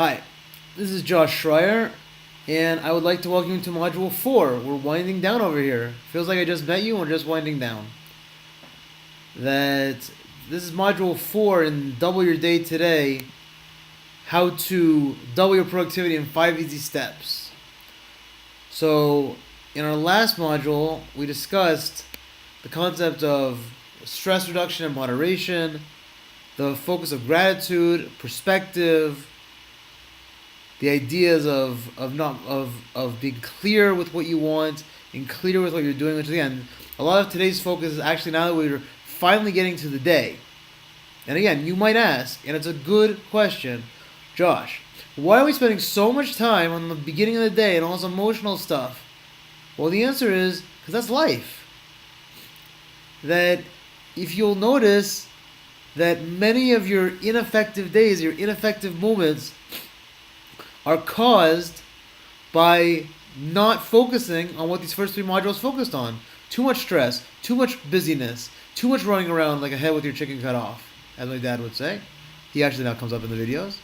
Hi, this is Josh Schreier, and I would like to welcome you to Module 4. We're winding down over here. Feels like I just met you and we're just winding down. This is Module 4 in Double Your Day Today, how to double your productivity in 5 easy steps. So, in our last module, we discussed the concept of stress reduction and moderation, the focus of gratitude, perspective, the ideas of being clear with what you want and clear with what you're doing, which again, a lot of today's focus is actually now that we're finally getting to the day. And again, you might ask, and it's a good question, Josh, why are we spending so much time on the beginning of the day and all this emotional stuff? Well, the answer is because that's life. That if you'll notice that many of your ineffective days, your ineffective moments, are caused by not focusing on what these first 3 modules focused on. Too much stress, too much busyness, too much running around like a head with your chicken cut off, as my dad would say. He actually now comes up in the videos.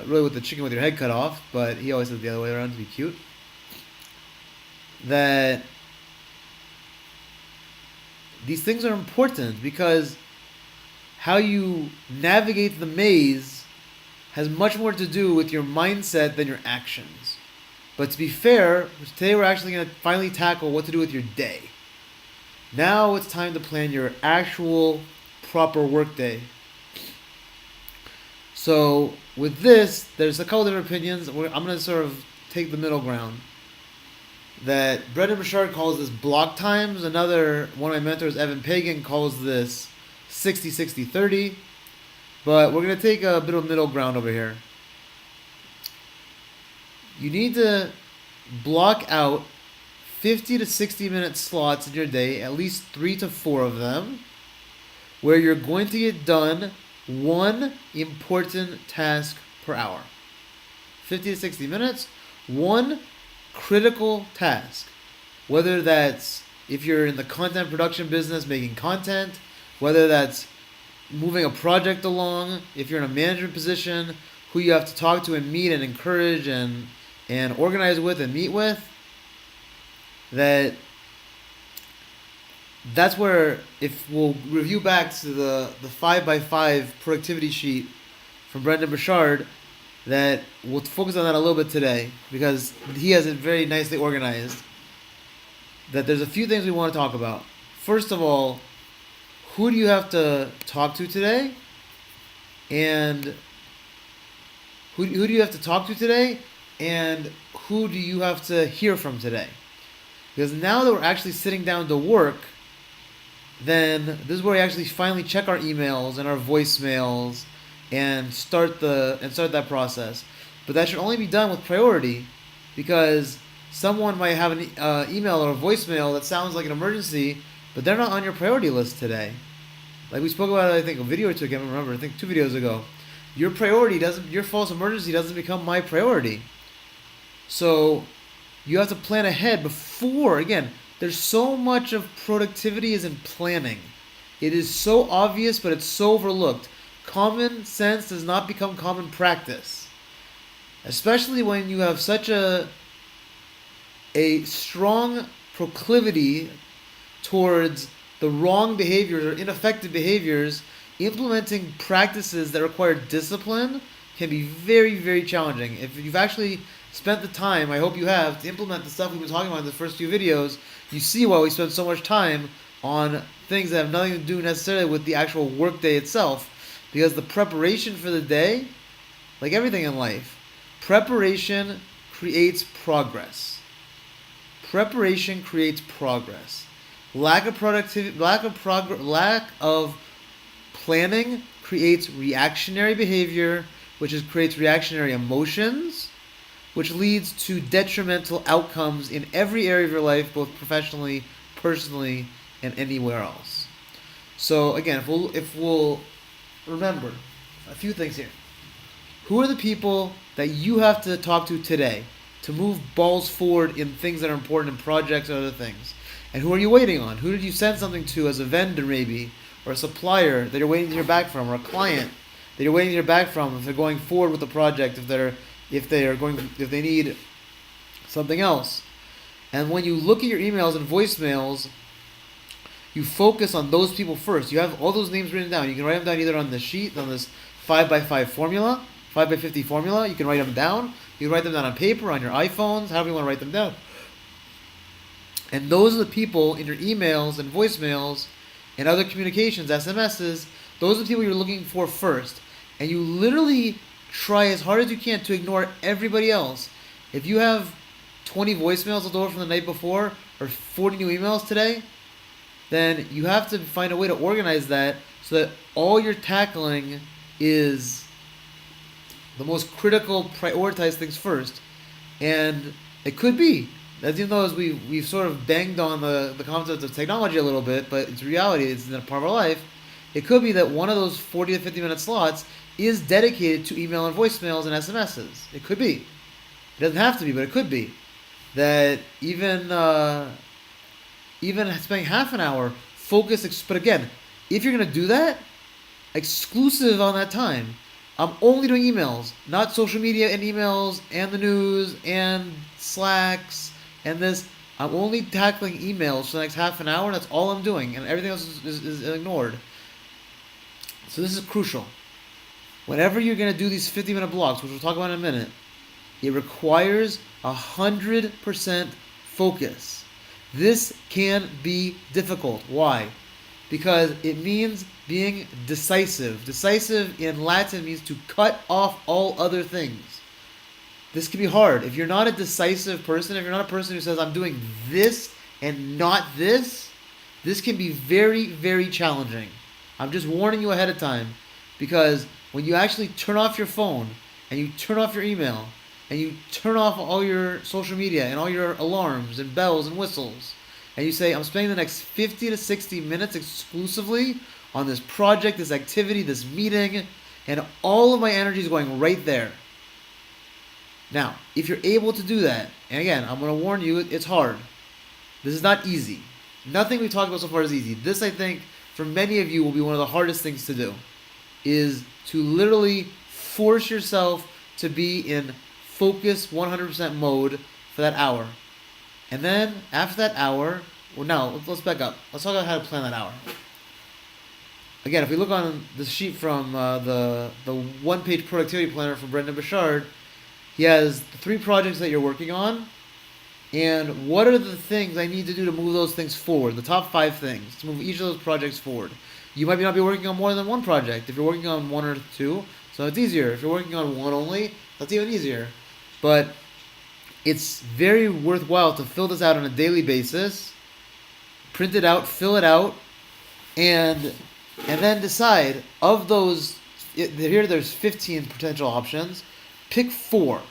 Really with the chicken with your head cut off, but he always says the other way around to be cute. That these things are important because how you navigate the maze has much more to do with your mindset than your actions. But to be fair, today we're actually going to finally tackle what to do with your day. Now it's time to plan your actual proper workday. So with this, there's a couple different opinions. I'm going to sort of take the middle ground. That Brendon Burchard calls this block times. Another one of my mentors, Evan Pagan, calls this 60-60-30. But we're going to take a bit of middle ground over here. You need to block out 50 to 60 minute slots in your day, at least 3 to 4 of them, where you're going to get done one important task per hour. 50 to 60 minutes, one critical task. Whether that's if you're in the content production business making content, whether that's moving a project along, if you're in a management position, who you have to talk to and meet and encourage and organize with and meet with, that's where, if we'll review back to the 5x5 productivity sheet from Brendon Burchard, that we'll focus on that a little bit today because he has it very nicely organized. That there's a few things we want to talk about. First of all, who do you have to talk to today? And who do you have to talk to today? And who do you have to hear from today? Because now that we're actually sitting down to work, then this is where we actually finally check our emails and our voicemails and start that process. But that should only be done with priority, because someone might have an email or a voicemail that sounds like an emergency, but they're not on your priority list today. Like we spoke about it, I think a video or two, I can't remember, I think 2 videos ago. Your false emergency doesn't become my priority. So you have to plan ahead before, again, there's so much of productivity is in planning. It is so obvious, but it's so overlooked. Common sense does not become common practice. Especially when you have such a strong proclivity towards the wrong behaviors or ineffective behaviors. Implementing practices that require discipline can be very, very challenging. If you've actually spent the time, I hope you have, to implement the stuff we've been talking about in the first few videos, you see why we spend so much time on things that have nothing to do necessarily with the actual workday itself. Because the preparation for the day, like everything in life, preparation creates progress. Preparation creates progress. Lack of planning creates reactionary behavior, which creates reactionary emotions, which leads to detrimental outcomes in every area of your life, both professionally, personally, and anywhere else. So again, if we'll remember a few things here. Who are the people that you have to talk to today to move balls forward in things that are important in projects or other things? And who are you waiting on? Who did you send something to as a vendor maybe, or a supplier that you're waiting to hear back from, or a client that you're waiting to hear back from, if they're going forward with the project, if they need something else. And when you look at your emails and voicemails, you focus on those people first. You have all those names written down. You can write them down either on the sheet, on this 5x5 formula, 5x50 formula. You can write them down. You can write them down on paper, on your iPhones, however you want to write them down. And those are the people in your emails and voicemails and other communications, SMSs, those are the people you're looking for first. And you literally try as hard as you can to ignore everybody else. If you have 20 voicemails left over from the night before or 40 new emails today, then you have to find a way to organize that so that all you're tackling is the most critical, prioritized things first. And it could be, as you know, as we've sort of banged on the concept of technology a little bit, but it's reality, it's a part of our life. It could be that one of those 40 to 50 minute slots is dedicated to email and voicemails and SMSs. It could be. It doesn't have to be, but it could be. That even spending half an hour focus, but again, if you're going to do that, exclusive on that time. I'm only doing emails, not social media and emails and the news and Slacks and this. I'm only tackling emails for the next half an hour. That's all I'm doing, and everything else is ignored. So this is crucial. Whenever you're going to do these 50-minute blocks, which we'll talk about in a minute, it requires 100% focus. This can be difficult. Why? Because it means being decisive. Decisive in Latin means to cut off all other things. This can be hard. If you're not a decisive person, if you're not a person who says, I'm doing this and not this, this can be very, very challenging. I'm just warning you ahead of time, because when you actually turn off your phone and you turn off your email and you turn off all your social media and all your alarms and bells and whistles, and you say, I'm spending the next 50 to 60 minutes exclusively on this project, this activity, this meeting, and all of my energy is going right there. Now, if you're able to do that, and again, I'm going to warn you, it's hard. This is not easy. Nothing we've talked about so far is easy. This, I think, for many of you will be one of the hardest things to do, is to literally force yourself to be in focus 100% mode for that hour. And then after that hour, well, now let's back up. Let's talk about how to plan that hour. Again, if we look on the sheet from the one-page productivity planner from Brendan Burchard, he has the 3 projects that you're working on, and what are the things I need to do to move those things forward, the top 5 things, to move each of those projects forward. You might not be working on more than one project. If you're working on 1 or 2, so it's easier. If you're working on 1 only, that's even easier. But it's very worthwhile to fill this out on a daily basis, print it out, fill it out, and then decide, of those, here there's 15 potential options, pick 4.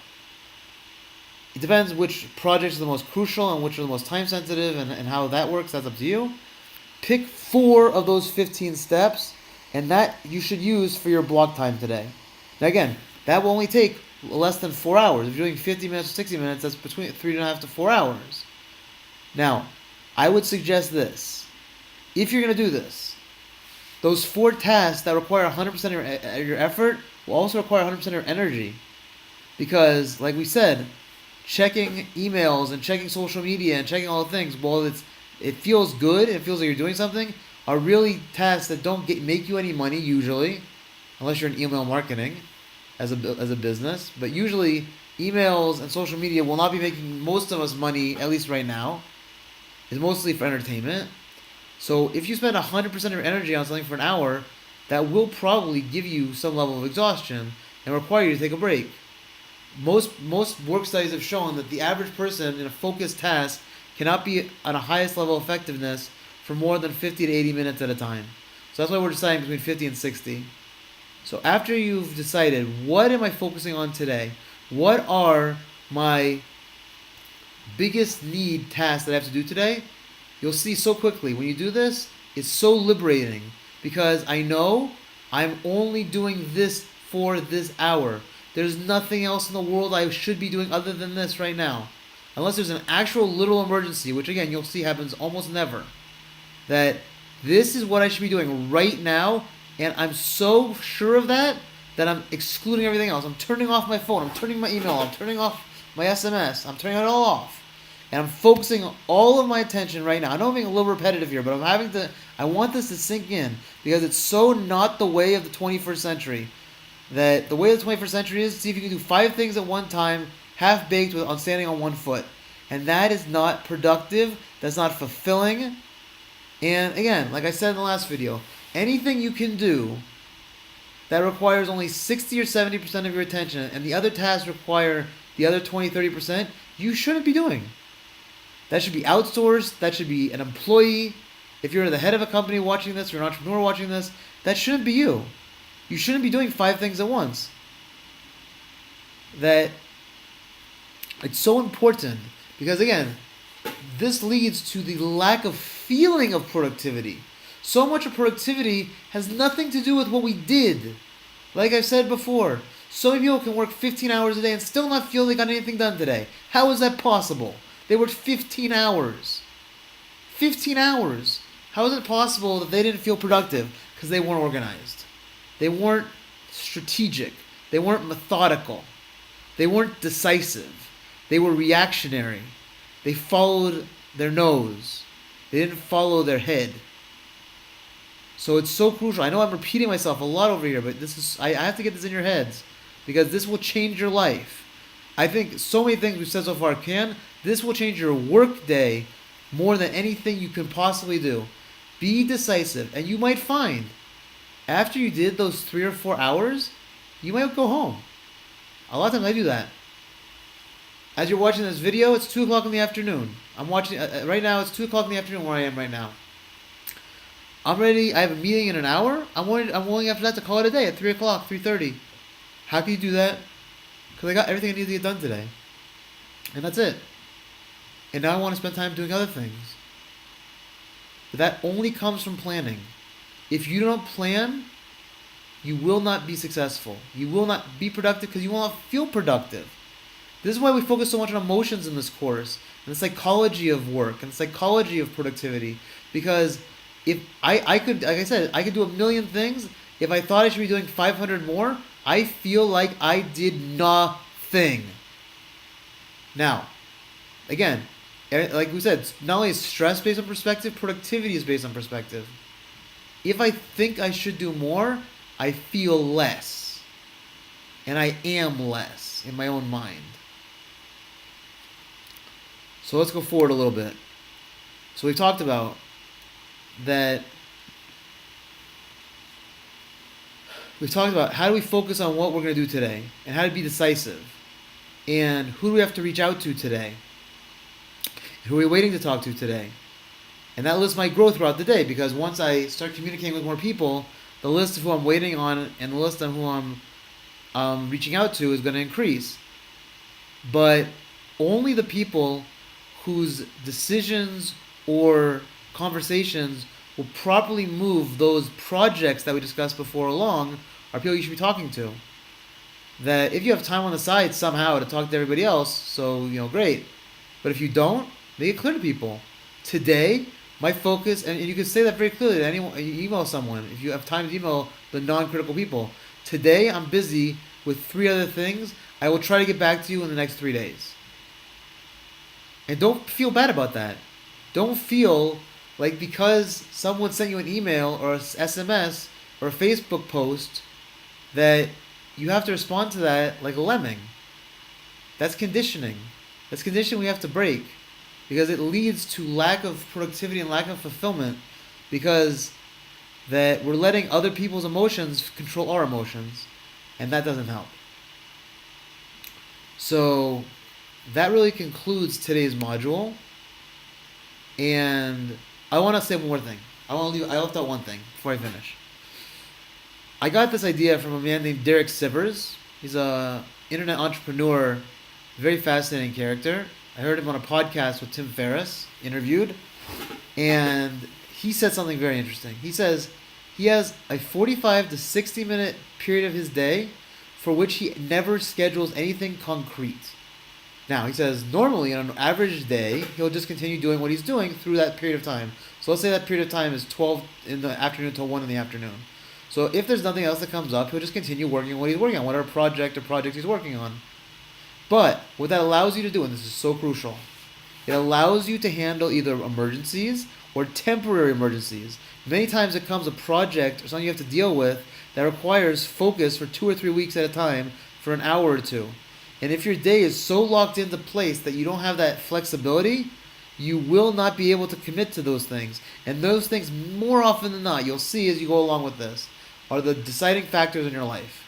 It depends which projects are the most crucial and which are the most time sensitive and how that works. That's up to you. Pick 4 of those 15 steps, and that you should use for your block time today. Now again, that will only take less than 4 hours. If you're doing 50 minutes or 60 minutes, that's between 3.5 to 4 hours. Now, I would suggest this. If you're going to do this, those 4 tasks that require 100% of your effort will also require 100% of your energy. Because, like we said, checking emails and checking social media and checking all the things, while it feels good and it feels like you're doing something, are really tasks that don't make you any money usually, unless you're in email marketing as a business. But usually emails and social media will not be making most of us money, at least right now. It's mostly for entertainment. So if you spend 100% of your energy on something for an hour, that will probably give you some level of exhaustion and require you to take a break. Most work studies have shown that the average person in a focused task cannot be on a highest level of effectiveness for more than 50 to 80 minutes at a time. So that's why we're deciding between 50 and 60. So after you've decided, what am I focusing on today? What are my biggest need tasks that I have to do today? You'll see so quickly, when you do this, it's so liberating, because I know I'm only doing this for this hour. There's nothing else in the world I should be doing other than this right now. Unless there's an actual literal emergency, which again, you'll see happens almost never. That this is what I should be doing right now, and I'm so sure of that that I'm excluding everything else. I'm turning off my phone. I'm turning my email. I'm turning off my SMS. I'm turning it all off. And I'm focusing all of my attention right now. I know I'm being a little repetitive here, but I want this to sink in because it's so not the way of the 21st century. That the way of the 21st century is see if you can do 5 things at one time, half-baked on standing on one foot. And that is not productive. That's not fulfilling. And again, like I said in the last video, anything you can do that requires only 60 or 70% of your attention and the other tasks require the other 20-30%, you shouldn't be doing. That should be outsourced. That should be an employee. If you're the head of a company watching this, or an entrepreneur watching this, that shouldn't be you. You shouldn't be doing 5 things at once. That it's so important because, again, this leads to the lack of feeling of productivity. So much of productivity has nothing to do with what we did. Like I've said before, so many people can work 15 hours a day and still not feel they got anything done today. How is that possible? They worked 15 hours. 15 hours. How is it possible that they didn't feel productive? Because they weren't organized. They weren't strategic. They weren't methodical. They weren't decisive. They were reactionary. They followed their nose. They didn't follow their head. So it's so crucial. I know I'm repeating myself a lot over here, but I have to get this in your heads because this will change your life. I think so many things we've said so far can. This will change your work day more than anything you can possibly do. Be decisive, and you might find after you did those 3 or 4 hours, you might go home. A lot of times I do that. As you're watching this video, it's 2 o'clock in the afternoon. I'm watching right now. It's 2 o'clock in the afternoon where I am right now. I'm ready. I have a meeting in an hour. I'm willing after that to call it a day at 3 o'clock, 3:30. How can you do that? Because I got everything I need to get done today, and that's it. And now I want to spend time doing other things. But that only comes from planning. If you don't plan, you will not be successful. You will not be productive because you will not feel productive. This is why we focus so much on emotions in this course, and the psychology of work, and the psychology of productivity. Because if I could, like I said, I could do a million things. If I thought I should be doing 500 more, I feel like I did nothing. Now, again, like we said, not only is stress based on perspective, productivity is based on perspective. If I think I should do more, I feel less. And I am less in my own mind. So let's go forward a little bit. So we talked about that. We've talked about how do we focus on what we're going to do today and how to be decisive. And who do we have to reach out to today? Who are we waiting to talk to today? And that list might grow throughout the day because once I start communicating with more people, the list of who I'm waiting on and the list of who I'm reaching out to is going to increase. But only the people whose decisions or conversations will properly move those projects that we discussed before along are people you should be talking to. That if you have time on the side somehow to talk to everybody else, so, great. But if you don't, make it clear to people. Today, my focus, and you can say that very clearly to anyone, you email someone, if you have time to email the non-critical people. Today, I'm busy with 3 other things. I will try to get back to you in the next 3 days. And don't feel bad about that. Don't feel like because someone sent you an email or an SMS or a Facebook post that you have to respond to that like a lemming. That's conditioning. That's conditioning we have to break because it leads to lack of productivity and lack of fulfillment because that we're letting other people's emotions control our emotions, and that doesn't help. So that really concludes today's module. And I want to say one more thing. I left out one thing before I finish. I got this idea from a man named Derek Sivers. He's a internet entrepreneur, very fascinating character. I heard him on a podcast with Tim Ferriss, interviewed, and he said something very interesting. He says he has a 45 to 60 minute period of his day for which he never schedules anything concrete. Now, he says normally on an average day, he'll just continue doing what he's doing through that period of time. So let's say that period of time is 12 in the afternoon till 1 in the afternoon. So if there's nothing else that comes up, he'll just continue working on what he's working on, whatever project he's working on. But what that allows you to do, and this is so crucial, it allows you to handle either emergencies or temporary emergencies. Many times it comes a project or something you have to deal with that requires focus for 2 or 3 weeks at a time for an hour or two. And if your day is so locked into place that you don't have that flexibility, you will not be able to commit to those things. And those things, more often than not, you'll see as you go along with this, are the deciding factors in your life.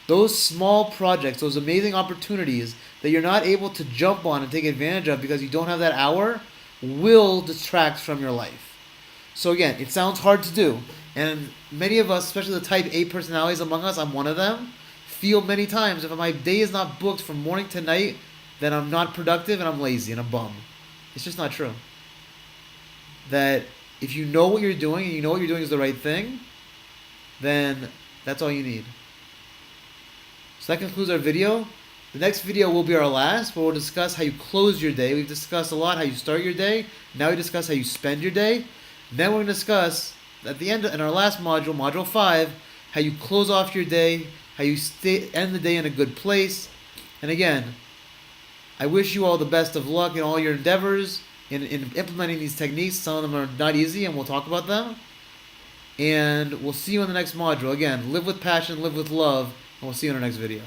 Those small projects, those amazing opportunities that you're not able to jump on and take advantage of because you don't have that hour, will distract from your life. So again, it sounds hard to do. And many of us, especially the type A personalities among us, I'm one of them, feel many times if my day is not booked from morning to night, then I'm not productive and I'm lazy and a bum. It's just not true. That if you know what you're doing and you know what you're doing is the right thing, then that's all you need. So that concludes our video. The next video will be our last, where we'll discuss how you close your day. We've discussed a lot how you start your day. Now we discuss how you spend your day. Then we're going to discuss, at the end, in our last module, Module 5, how you close off your day, how you end the day in a good place. And again, I wish you all the best of luck in all your endeavors in implementing these techniques. Some of them are not easy, and we'll talk about them. And we'll see you in the next module. Again, live with passion, live with love, and we'll see you in our next video.